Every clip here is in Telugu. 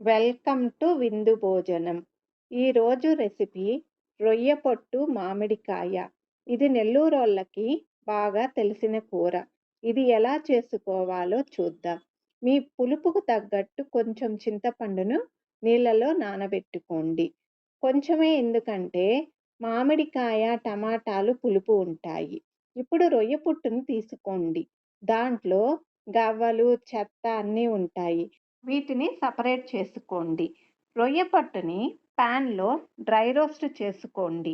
వెల్కమ్ టు విందు భోజనం. ఈరోజు రెసిపీ రొయ్య పొట్టు మామిడికాయ. ఇది నెల్లూరోళ్ళకి బాగా తెలిసిన కూర. ఇది ఎలా చేసుకోవాలో చూద్దాం. మీ పులుపుకు తగ్గట్టు కొంచెం చింతపండును నీళ్ళలో నానబెట్టుకోండి. కొంచెమే ఎందుకంటే మామిడికాయ, టమాటాలు పులుపు ఉంటాయి. ఇప్పుడు రొయ్య పొట్టును తీసుకోండి. దాంట్లో గవ్వలు, చెత్త అన్నీ ఉంటాయి. వీటిని సపరేట్ చేసుకోండి. రొయ్య పట్టుని ప్యాన్‌లో డ్రై రోస్ట్ చేసుకోండి.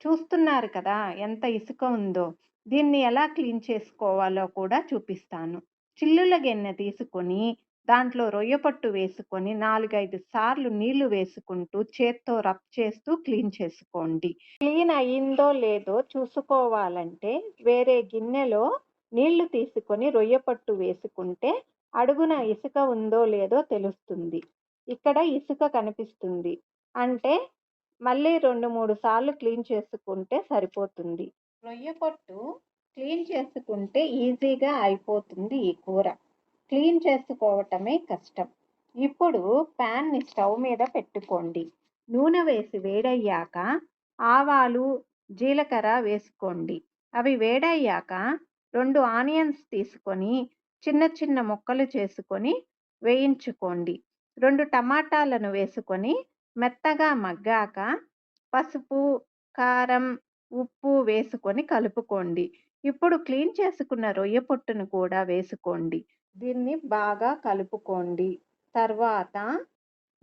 చూస్తున్నారు కదా ఎంత ఇసుక ఉందో. దీన్ని ఎలా క్లీన్ చేసుకోవాలో కూడా చూపిస్తాను. చిల్లుల గిన్నె తీసుకొని దాంట్లో రొయ్య పట్టు వేసుకొని 4, 5 సార్లు నీళ్లు వేసుకుంటూ చేత్తో రబ్ చేస్తూ క్లీన్ చేసుకోండి. క్లీన్ అయిందో లేదో చూసుకోవాలంటే వేరే గిన్నెలో నీళ్లు తీసుకొని రొయ్య పట్టు వేసుకుంటే అడుగున ఇసుక ఉందో లేదో తెలుస్తుంది. ఇక్కడ ఇసుక కనిపిస్తుంది. అంటే మళ్ళీ 2, 3 సార్లు క్లీన్ చేసుకుంటే సరిపోతుంది. రొయ్య పొట్టు క్లీన్ చేసుకుంటే ఈజీగా అయిపోతుంది ఈ కూర. క్లీన్ చేసుకోవటమే కష్టం. ఇప్పుడు ప్యాన్‌ని స్టవ్ మీద పెట్టుకోండి. నూనె వేసి వేడయ్యాక ఆవాలు, జీలకర్ర వేసుకోండి. అవి వేడయ్యాక 2 ఆనియన్స్ తీసుకొని చిన్న చిన్న ముక్కలు చేసుకొని వేయించుకోండి. 2 టమాటాలను వేసుకొని మెత్తగా మగ్గాక పసుపు, కారం, ఉప్పు వేసుకొని కలుపుకోండి. ఇప్పుడు క్లీన్ చేసుకున్న రొయ్య పొట్టును కూడా వేసుకోండి. దీన్ని బాగా కలుపుకోండి. తర్వాత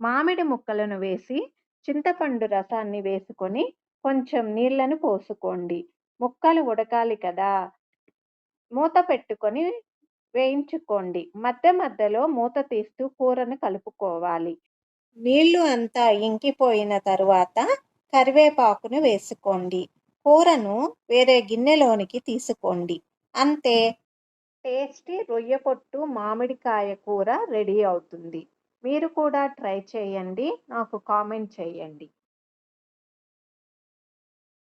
మామిడి ముక్కలను వేసి చింతపండు రసాన్ని వేసుకొని కొంచెం నీళ్లను పోసుకోండి. ముక్కలు ఉడకాలి కదా! మూత పెట్టుకొని వేయించుకోండి. మధ్య మధ్యలో మూత తీస్తూ కూరను కలుపుకోవాలి. నీళ్లు అంతా ఇంకిపోయిన తరువాత కరివేపాకును వేసుకోండి. కూరను వేరే గిన్నెలోనికి తీసుకోండి. అంతే, టేస్టీ రొయ్య పొట్టు మామిడికాయ కూర రెడీ అవుతుంది. మీరు కూడా ట్రై చేయండి. నాకు కామెంట్ చేయండి.